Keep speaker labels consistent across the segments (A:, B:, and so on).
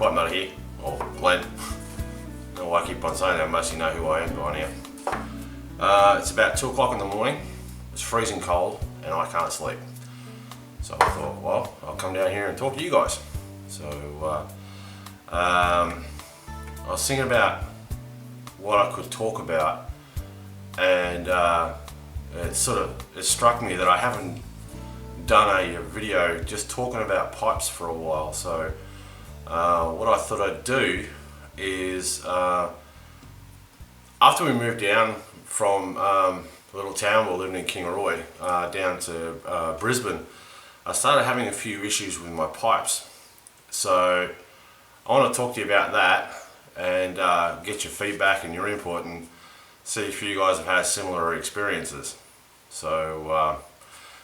A: Pipe Nutter here, or Glenn. I don't know why I keep on saying that, most of you know who I am by now. It's about 2 o'clock in the morning, it's freezing cold, and I can't sleep. So I thought, well, I'll come down here and talk to you guys. So I was thinking about what I could talk about, and it struck me that I haven't done a video just talking about pipes for a while. So what I thought I'd do is after we moved down from the little town we were living in, Kingaroy, down to Brisbane, I started having a few issues with my pipes. So I want to talk to you about that and get your feedback and your input and see if you guys have had similar experiences. So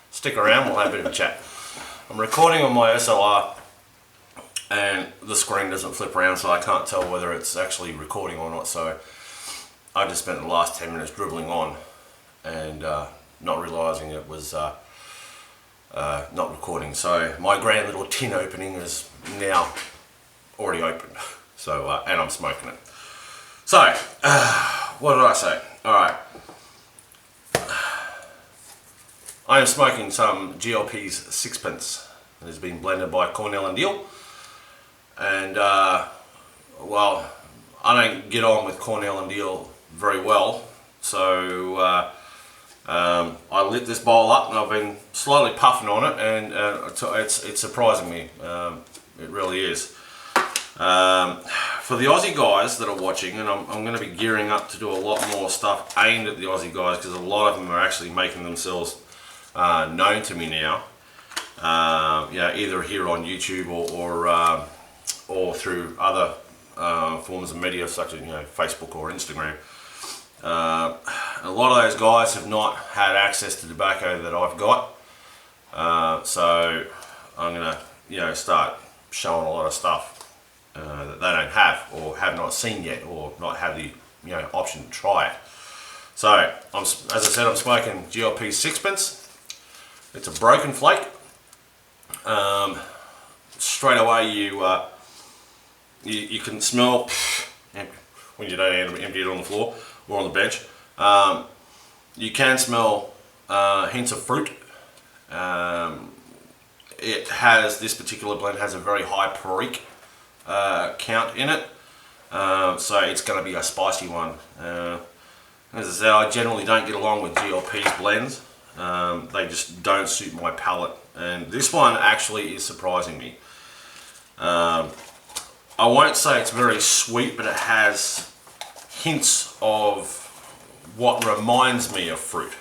A: stick around, we'll have a bit of a chat. I'm recording on my SLR and the screen doesn't flip around, so I can't tell whether it's actually recording or not. So I just spent the last 10 minutes dribbling on and not realising it was not recording. So my grand little tin opening is now already opened. So and I'm smoking it. So what did I say? Alright. I am smoking some GLP's Sixpence. It has been blended by Cornell and Deal. And well, I don't get on with Cornell and Deal very well. So I lit this bowl up and I've been slowly puffing on it, and it's surprising me. It really is. For the Aussie guys that are watching, and I'm going to be gearing up to do a lot more stuff aimed at the Aussie guys, because a lot of them are actually making themselves known to me now. Yeah, either here on YouTube or through other forms of media such as Facebook or Instagram. A lot of those guys have not had access to tobacco that I've got, so I'm gonna start showing a lot of stuff that they don't have or have not seen yet, or not have the option to try it. So as I said, I'm smoking GLP Sixpence. It's a broken flake. Straight away you can smell when you don't empty it on the floor or on the bench. You can smell hints of fruit. This particular blend has a very high perique count in it, so it's going to be a spicy one. As I said, I generally don't get along with GLP's blends. They just don't suit my palate, and this one actually is surprising me. I won't say it's very sweet, but it has hints of what reminds me of fruit.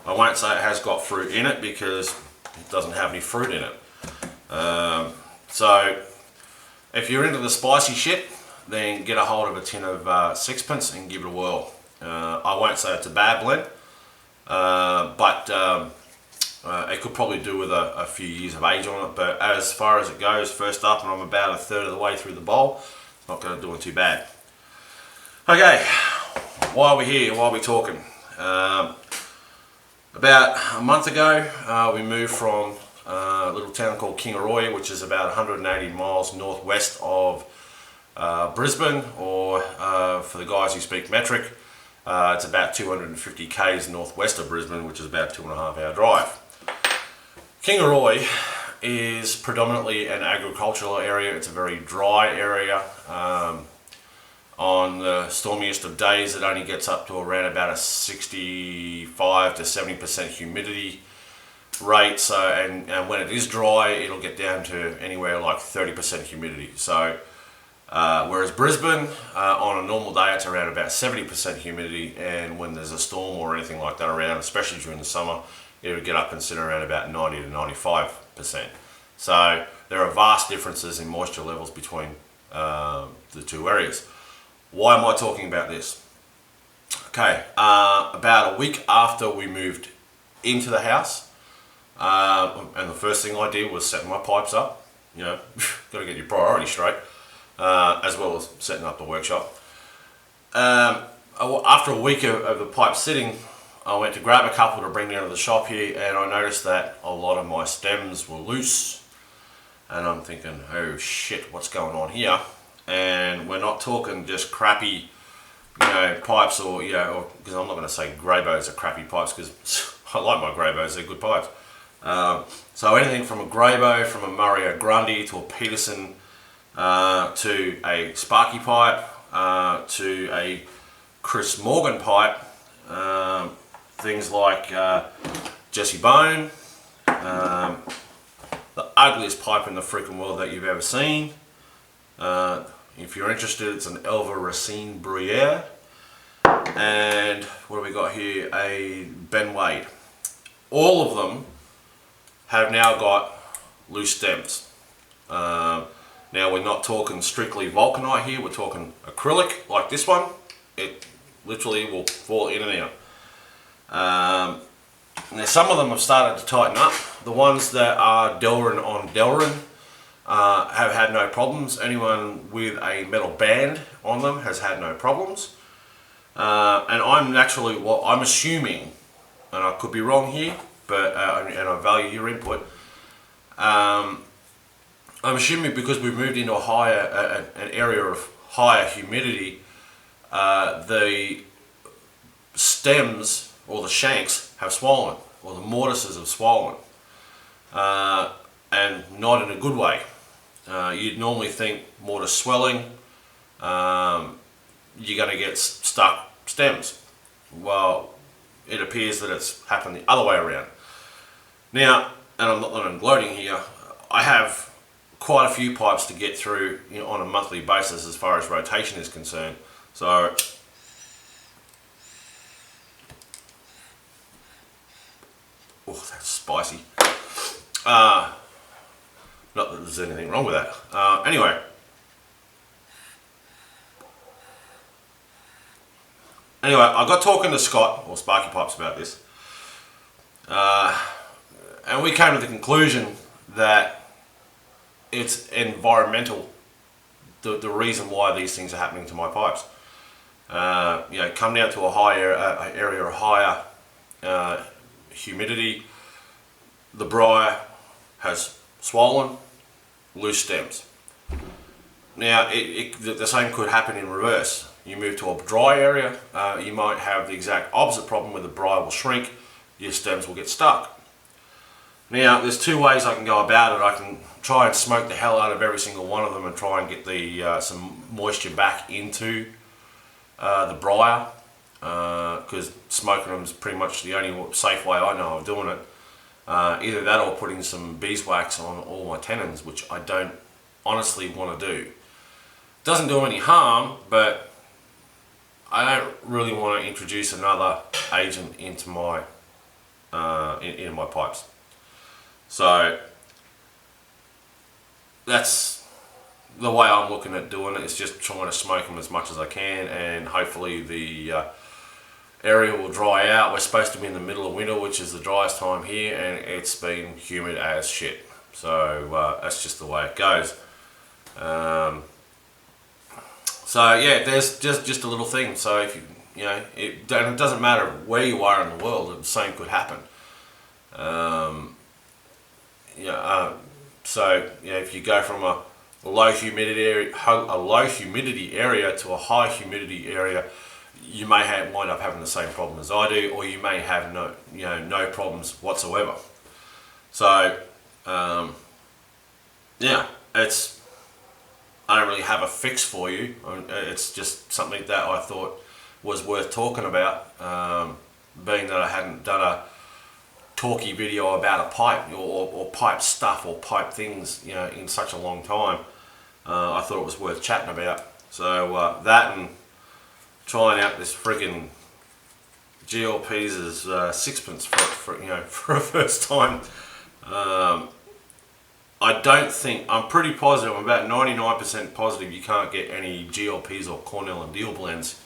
A: I won't say it has got fruit in it, because it doesn't have any fruit in it. So if you're into the spicy shit, then get a hold of a tin of Sixpence and give it a whirl. I won't say it's a bad blend, but it could probably do with a few years of age on it. But as far as it goes, first up, and I'm about a third of the way through the bowl, it's not going to do it too bad. Okay, why are we here? Why are we talking? About a month ago, we moved from a little town called Kingaroy, which is about 180 miles northwest of Brisbane, or for the guys who speak metric, it's about 250 k's northwest of Brisbane, which is about 2.5 hour drive. Kingaroy is predominantly an agricultural area. It's a very dry area. On the stormiest of days, it only gets up to around about a 65 to 70% humidity rate. So, and when it is dry, it'll get down to anywhere like 30% humidity. So, whereas Brisbane, on a normal day, it's around about 70% humidity, and when there's a storm or anything like that around, especially during the summer, it'll get up and sit around about 90 to 95%. So there are vast differences in moisture levels between the two areas. Why am I talking about this? Okay, about a week after we moved into the house, and the first thing I did was setting my pipes up. Got to get your priorities straight, as well as setting up the workshop. After a week of the pipe sitting, I went to grab a couple to bring down to the shop here, and I noticed that a lot of my stems were loose. and I'm thinking, oh shit, what's going on here? And we're not talking just crappy, pipes, or because I'm not going to say Graybos are crappy pipes, because I like my Graybos, they're good pipes. So anything from a Graybo, from a Mario Grundy to a Peterson, to a Sparky pipe, to a Chris Morgan pipe, things like Jesse Bone, the ugliest pipe in the freaking world that you've ever seen. If you're interested, it's an Elva Racine Bruyere. And what have we got here? A Ben Wade. All of them have now got loose stems. Now we're not talking strictly vulcanite here, we're talking acrylic like this one. It literally will fall in and out. Now some of them have started to tighten up. The ones that are Delrin on Delrin have had no problems. Anyone with a metal band on them has had no problems. And I'm assuming, and I could be wrong here, but and I value your input. I'm assuming because we've moved into an area of higher humidity, the stems or the shanks have swollen, or the mortises have swollen, and not in a good way. You'd normally think mortise swelling, you're going to get stuck stems. Well, it appears that it's happened the other way around. Now, and I'm not that I'm gloating here, I have quite a few pipes to get through on a monthly basis as far as rotation is concerned. So oh, that's spicy. Not that there's anything wrong with that. Anyway, I got talking to Scott, or Sparky Pipes, about this. And we came to the conclusion that it's environmental, the reason why these things are happening to my pipes. Come down to a higher area of higher humidity, the briar has swollen, loose stems. Now, the same could happen in reverse. You move to a dry area, you might have the exact opposite problem where the briar will shrink, your stems will get stuck. Now, there's two ways I can go about it. I can try and smoke the hell out of every single one of them and try and get some moisture back into the briar, because smoking them is pretty much the only safe way I know of doing it. Either that or putting some beeswax on all my tenons, which I don't honestly want to do. Doesn't do them any harm, but I don't really want to introduce another agent into my in my pipes. So that's the way I'm looking at doing it. It's just trying to smoke them as much as I can, and hopefully the area will dry out. We're supposed to be in the middle of winter, which is the driest time here, and it's been humid as shit. So that's just the way it goes. So yeah, there's just a little thing. So if it doesn't matter where you are in the world, the same could happen. If you go from a low humidity area to a high humidity area, you may wind up having the same problem as I do, or you may have no problems whatsoever. So I don't really have a fix for you. It's just something that I thought was worth talking about, being that I hadn't done a talky video about a pipe or pipe stuff or pipe things in such a long time. I thought it was worth chatting about. So that and trying out this friggin' GLP's as sixpence for a first time. I'm pretty positive, I'm about 99% positive you can't get any GLPs or Cornell and Deal blends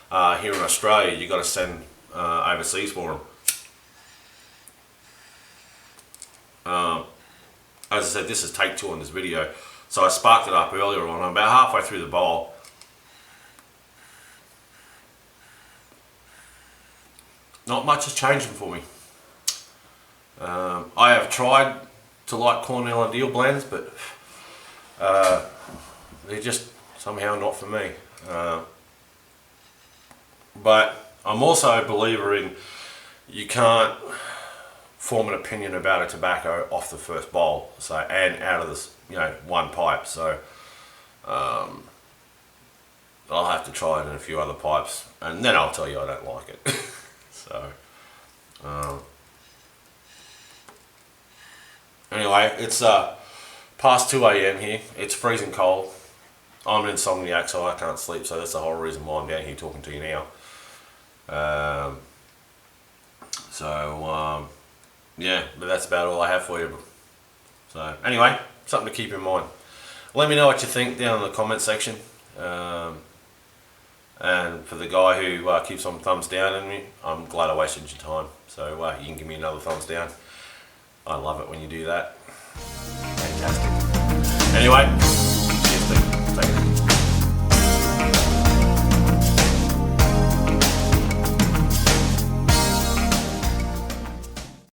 A: here in Australia. You got to send overseas for them. As I said, this is take 2 on this video, so I sparked it up earlier on. I'm about halfway through the bowl. Not much is changing for me. I have tried to like Cornell and Deal blends, but they're just somehow not for me. But I'm also a believer in you can't form an opinion about a tobacco off the first bowl, so, and out of this, one pipe. So I'll have to try it in a few other pipes, and then I'll tell you I don't like it. So anyway, it's past 2 a.m. here. It's freezing cold. I'm an insomniac, so I can't sleep, so that's the whole reason why I'm down here talking to you now. Yeah, but that's about all I have for you. So anyway, something to keep in mind. Let me know what you think down in the comment section. And for the guy who keeps on thumbs down on me, I'm glad I wasted your time. So you can give me another thumbs down. I love it when you do that. Fantastic. Anyway, cheers, Steve. Take it.